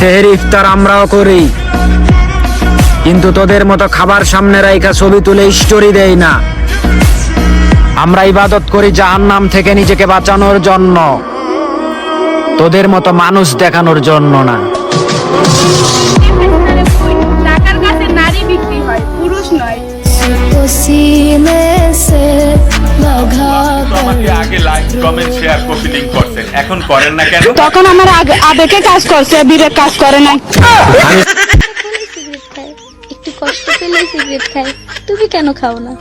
সেহরি ইফতার আমরাও করি, কিন্তু তোদের মতো খাবার সামনে রাইখা ছবি তুলে স্টোরি দেই না। আমরা ইবাদত করি জাহান্নাম থেকে নিজেকে বাঁচানোর জন্য, তোদের মতো মানুষ দেখানোর জন্য না। টাকার কাছে নারী বিক্রি হয়, পুরুষ নয়। আমাকে আগে like comment share copy link করতেন, এখন করেন না কেন? তখন আমার আবেগে কাজ করছে, বিবেক কাজ করে নাই। একটু কষ্ট পেলে সিগারেট খাই, তুমি কেন খাও না?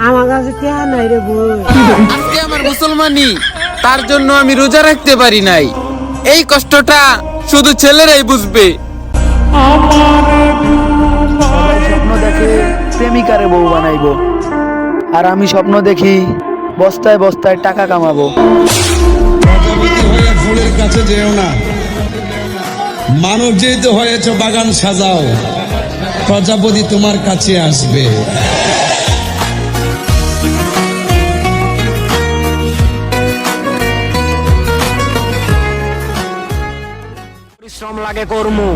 আমার কাছে কে নাই রে বই। আজকে আমার মুসলমানি, তার জন্য আমি রোজা রাখতে পারি নাই। এই কষ্টটা শুধু ছেলেরাই বুঝবে। সবাই স্বপ্ন দেখে প্রেমিকারে বউ বানাইবো, আর আমি স্বপ্ন দেখি বস্তায় বস্তায় টাকা কামাবো। প্রজাপতি হয়ে ফুলের কাছে যেও না, মানব যেহেতু হয়েছে বাগান সাজাও, প্রজাপতি তোমার কাছে আসবে। পরিশ্রম লাগে কর্মু,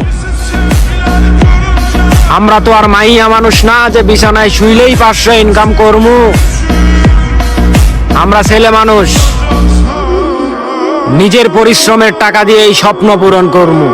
আমরা তো আর মাইয়া মানুষ না যে বিছানায় শুইলেই 500 ইনকাম করমু। আমরা ছেলে মানুষ, নিজের পরিশ্রমের টাকা দিয়ে এই স্বপ্ন পূরণ করমু।